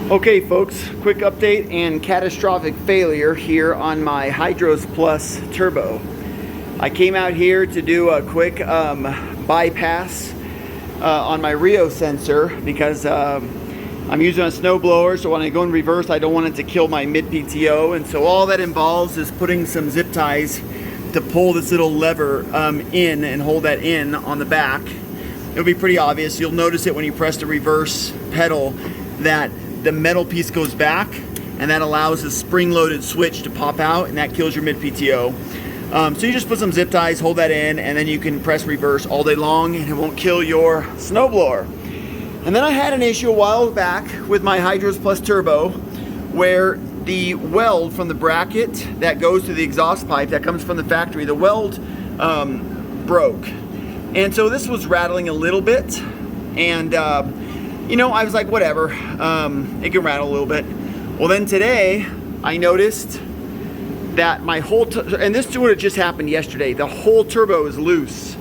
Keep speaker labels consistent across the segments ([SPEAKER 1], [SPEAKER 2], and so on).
[SPEAKER 1] Okay folks, quick update and catastrophic failure here on my hydrosplus turbo. I came out here to do a quick bypass on my Rio sensor because I'm using a snowblower, so when I go in reverse I don't want it to kill my mid-PTO, and so all that involves is putting some zip ties to pull this little lever in and hold that in on the back. It'll be pretty obvious. You'll notice it when you press the reverse pedal that the metal piece goes back, and that allows the spring-loaded switch to pop out, and that kills your mid-PTO. So you just put some zip ties, hold that in, and then you can press reverse all day long, and it won't kill your snowblower. And then I had an issue a while back with my hydrosplus turbo where the weld from the bracket that goes to the exhaust pipe that comes from the factory, the weld broke. And so this was rattling a little bit, and you know, I was like, whatever, it can rattle a little bit. Well, then today I noticed that my whole, and this would have just happened yesterday, the whole turbo is loose.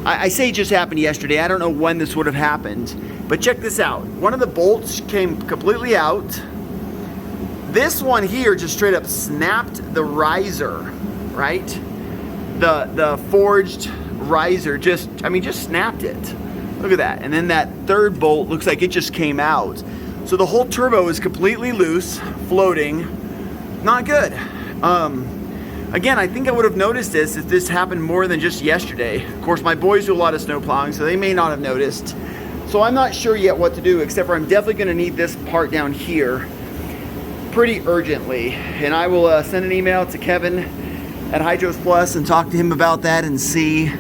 [SPEAKER 1] I say it just happened yesterday. I don't know when this would have happened, but check this out. One of the bolts came completely out. This one here just straight up snapped the riser, right? The forged riser just snapped it. Look at that. And then that third bolt looks like it just came out. So the whole turbo is completely loose, floating. Not good. Again, I think I would have noticed this if this happened more than just yesterday. Of course, my boys do a lot of snow plowing, so they may not have noticed. So I'm not sure yet what to do, except for I'm definitely going to need this part down here pretty urgently. And I will send an email to Kevin at hydrosplus and talk to him about that and see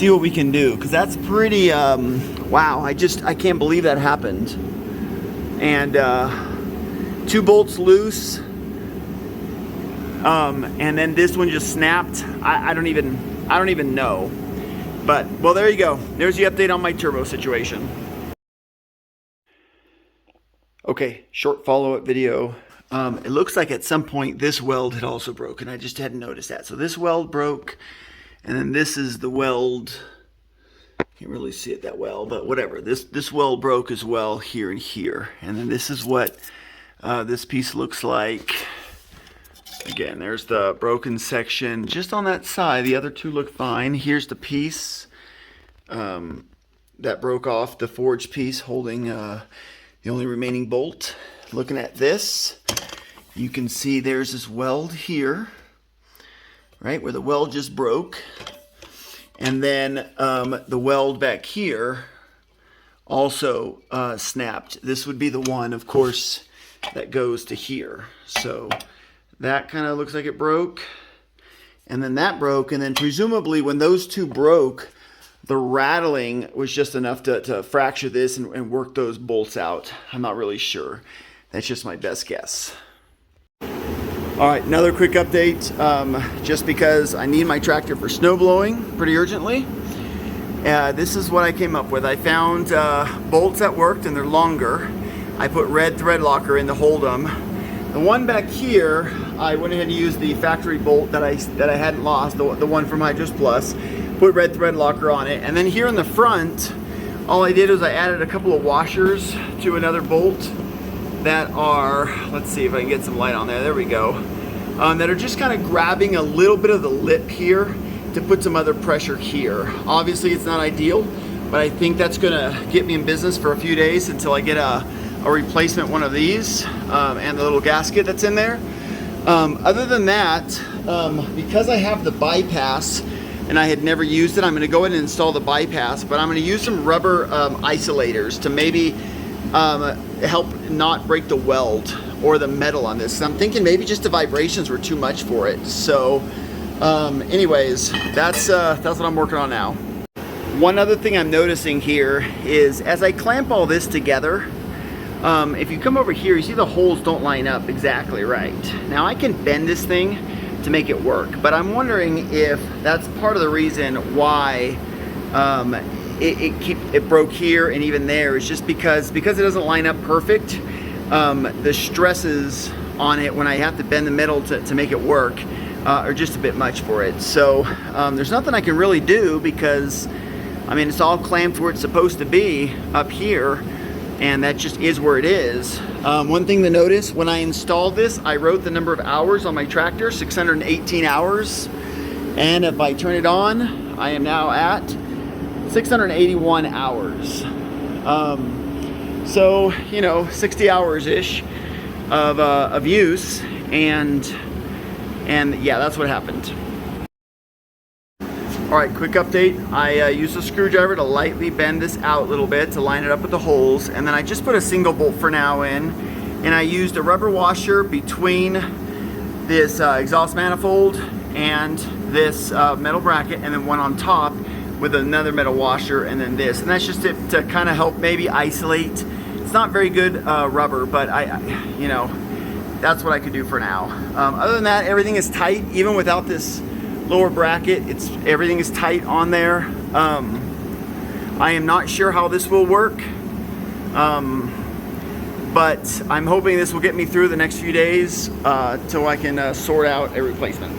[SPEAKER 1] what we can do, because that's pretty wow. I can't believe that happened. And two bolts loose, and then this one just snapped. I don't even know. But well, there you go. There's the update on my turbo situation. Okay, short follow-up video. It looks like at some point this weld had also broken. I just hadn't noticed that. So this weld broke. And then this is the weld. Can't really see it that well, but whatever. This weld broke as well here and here. And then this is what this piece looks like. Again, there's the broken section just on that side. The other two look fine. Here's the piece that broke off, the forged piece holding the only remaining bolt. Looking at this, you can see there's this weld here, right where the weld just broke, and then the weld back here also snapped. This would be the one, of course, that goes to here. So that kind of looks like it broke, and then that broke, and then presumably when those two broke, the rattling was just enough to fracture this and work those bolts out. I'm not really sure. That's just my best guess. All right, another quick update, just because I need my tractor for snow blowing pretty urgently. This is what I came up with. I found bolts that worked, and they're longer. I put red thread locker in to hold them. The one back here, I went ahead and used the factory bolt that I hadn't lost, the one from hydrosplus. Put red thread locker on it, and then here in the front, all I did was I added a couple of washers to another bolt that are, let's see if I can get some light on there. There we go. That are just kind of grabbing a little bit of the lip here to put some other pressure here. Obviously, it's not ideal, but I think that's gonna get me in business for a few days until I get a replacement one of these and the little gasket that's in there. Other than that, because I have the bypass and I had never used it, I'm going to go ahead and install the bypass, but I'm going to use some rubber isolators to maybe help not break the weld or the metal on this. I'm thinking maybe just the vibrations were too much for it. So anyways, that's what I'm working on now. One other thing I'm noticing here is as I clamp all this together, if you come over here, you see the holes don't line up exactly right. Now I can bend this thing to make it work, but I'm wondering if that's part of the reason why it broke here and even there. Is just because it doesn't line up perfect. The stresses on it when I have to bend the metal to make it work are just a bit much for it. So there's nothing I can really do because I mean it's all clamped where it's supposed to be up here. and that just is where it is. One thing to notice, when I installed this, I wrote the number of hours on my tractor, 618 hours. And if I turn it on, I am now at 681 hours. So, you know, 60 hours-ish of use, and yeah, that's what happened. All right, quick update. I used a screwdriver to lightly bend this out a little bit to line it up with the holes, and then I just put a single bolt for now in, and I used a rubber washer between this exhaust manifold and this metal bracket, and then one on top with another metal washer, and then this. And that's just to kind of help maybe isolate. It's not very good rubber, but you know, that's what I could do for now. Other than that, everything is tight, even without this lower bracket. Everything is tight on there. I am not sure how this will work, but I'm hoping this will get me through the next few days till I can sort out a replacement.